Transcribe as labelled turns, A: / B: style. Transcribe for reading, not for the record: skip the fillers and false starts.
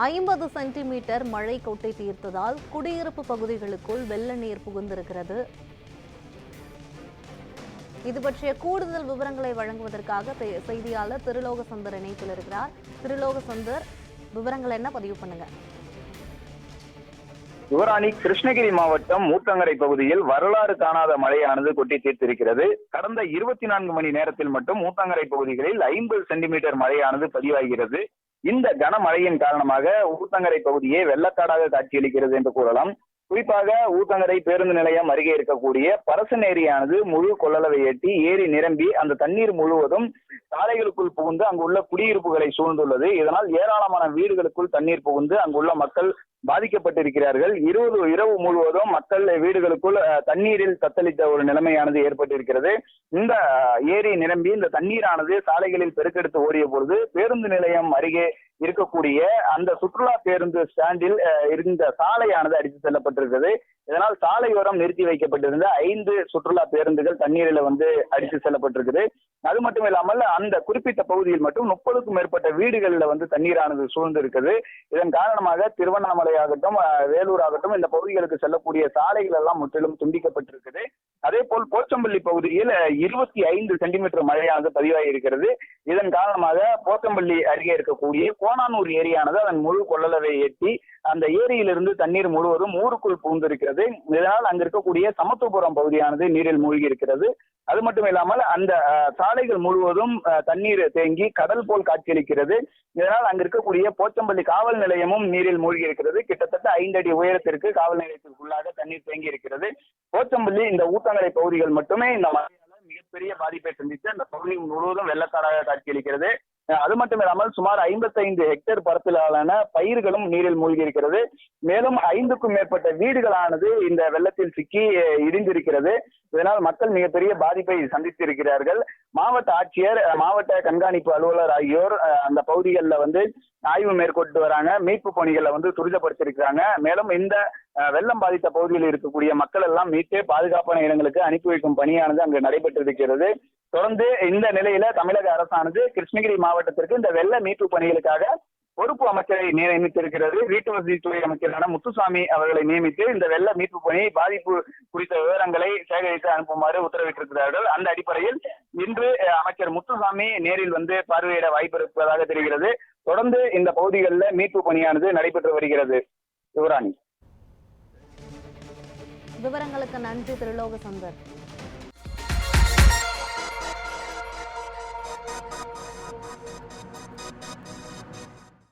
A: 50 centimetre மழை கொட்டி தீர்த்ததால் குடியிருப்பு பகுதிகளுக்குள் வெள்ள நீர் புகுந்திருக்கிறது. இது பற்றிய கூடுதல் விவரங்களை வழங்குவதற்காக செய்தியாளர் திருலோகசந்தர் இணைப்பில் இருக்கிறார். திருலோகசந்தர், விவரங்கள் என்ன, பதிவு பண்ணுங்க.
B: யுவராணி, கிருஷ்ணகிரி மாவட்டம் ஊத்தங்கரை பகுதியில் வரலாறு காணாத மழையானது கொட்டி தீர்த்திருக்கிறது. கடந்த 24 மணி நேரத்தில் மட்டும் ஊத்தங்கரை பகுதிகளில் 50 சென்டிமீட்டர் மழையானது பதிவாகிறது. இந்த கனமழையின் காரணமாக ஊத்தங்கரை பகுதியே வெள்ளக்காடாக காட்சியளிக்கிறது என்று கூறலாம். குறிப்பாக ஊத்தங்கரை பேருந்து நிலையம் அருகே இருக்கக்கூடிய பரசன் ஏரியானது முழு கொள்ளளவை எட்டி ஏரி நிரம்பி அந்த தண்ணீர் முழுவதும் சாலைகளுக்குள் புகுந்து அங்குள்ள குடியிருப்புகளை சூழ்ந்துள்ளது. இதனால் ஏராளமான வீடுகளுக்குள் தண்ணீர் புகுந்து அங்குள்ள மக்கள் பாதிக்கப்பட்டிருக்கிறார்கள். இரவு முழுவதும் மக்கள் வீடுகளுக்குள் தண்ணீரில் தத்தளித்த ஒரு நிலைமையானது ஏற்பட்டிருக்கிறது. இந்த ஏரி நிரம்பி இந்த தண்ணீரானது சாலைகளில் பெருக்கெடுத்து ஓடிய பொழுது பேருந்து நிலையம் அருகே இருக்கக்கூடிய அந்த சுற்றுலா பேருந்து ஸ்டாண்டில் இருந்த சாலையானது அடித்து செல்லப்பட்டிருக்கிறது. இதனால் சாலையோரம் நிறுத்தி வைக்கப்பட்டிருந்த 5 சுற்றுலா பேருந்துகள் தண்ணீரில் அடித்து செல்லப்பட்டிருக்குது. அது மட்டும் இல்லாமல் அந்த குறிப்பிட்ட பகுதியில் மட்டும் 30க்கும் மேற்பட்ட வீடுகளில் தண்ணீரானது சூழ்ந்து இருக்குது. இதன் காரணமாக திருவண்ணாமலை ஆகட்டும், வேலூர் ஆகட்டும், இந்த பகுதிகளுக்கு செல்லக்கூடிய சாலைகள் எல்லாம் முற்றிலும் துண்டிக்கப்பட்டிருக்குது. அதே போல் போச்சம்பள்ளி பகுதியில் 25 சென்டிமீட்டர் மழையானது பதிவாகி இருக்கிறது. இதன் காரணமாக போச்சம்பள்ளி அருகே இருக்கக்கூடிய கோணானூர் ஏரியானது அதன் முழு கொள்ளளவை எட்டி அந்த ஏரியிலிருந்து தண்ணீர் முழுவதும் ஊருக்குள் புகுந்திருக்கிறது. இதனால் அங்கு இருக்கக்கூடிய சமத்துவபுரம் பகுதியானது நீரில் மூழ்கி இருக்கிறது. அது மட்டும் இல்லாமல் அந்த சாலைகள் முழுவதும் தண்ணீர் தேங்கி கடல் போல் காட்சியளிக்கிறது. இதனால் அங்கு இருக்கக்கூடிய போச்சம்பள்ளி காவல் நிலையமும் நீரில் மூழ்கி இருக்கிறது. கிட்டத்தட்ட 5 அடி உயரத்திற்கு காவல் நிலையத்திற்குள்ளாக தண்ணீர் தேங்கி இருக்கிறது. போச்சம்பள்ளி, இந்த ஊத்தங்கரை பகுதிகள் மட்டுமே இந்த மழையால மிகப்பெரிய பாதிப்பை சந்தித்து அந்த பகுதி முழுவதும் வெள்ளக்காடாக காட்சியளிக்கிறது. அது மட்டும் இல்லாமல் சுமார் 55 ஹெக்டேர் பரப்பிலான பயிர்களும் நீரில் மூழ்கி இருக்கிறது. மேலும் 5க்கும் மேற்பட்ட வீடுகளானது இந்த வெள்ளத்தில் சிக்கி இடிந்திருக்கிறது. இதனால் மக்கள் மிகப்பெரிய பாதிப்பை சந்தித்திருக்கிறார்கள். மாவட்ட ஆட்சியர், மாவட்ட கண்காணிப்பு அலுவலர் ஆகியோர் அந்த பகுதிகளில் ஆய்வு மேற்கொண்டு வராங்க. மீட்பு பணிகளை துரிதப்படுத்தியிருக்கிறாங்க. மேலும் இந்த வெள்ளம் பாதித்த பகுதியில் இருக்கக்கூடிய மக்கள் எல்லாம் மீட்டு பாதுகாப்பான இடங்களுக்கு அனுப்பி வைக்கும் பணியானது அங்கு நடைபெற்றிருக்கிறது. தொடர்ந்து இந்த நிலையில தமிழக அரசானது கிருஷ்ணகிரி மாவட்டத்திற்கு இந்த வெள்ள மீட்பு பணிகளுக்காக பொறுப்பு அமைச்சரை நியமித்திருக்கிறது. வீட்டு வசதித்துறை அமைச்சரான முத்துசாமி அவர்களை நியமித்து இந்த வெள்ள மீட்பு பணி பாதிப்பு குறித்த விவரங்களை சேகரித்து அனுப்புமாறு உத்தரவிட்டிருக்கிறார்கள். அந்த அடிப்படையில் இன்று அமைச்சர் முத்துசாமி நேரில் பார்வையிட வாய்ப்பு இருப்பதாக தெரிகிறது. தொடர்ந்து இந்த பகுதிகளில் மீட்பு பணியானது நடைபெற்று வருகிறது. யுவராணி,
A: விவரங்களுக்கு நன்றி திருலோகசந்தர்.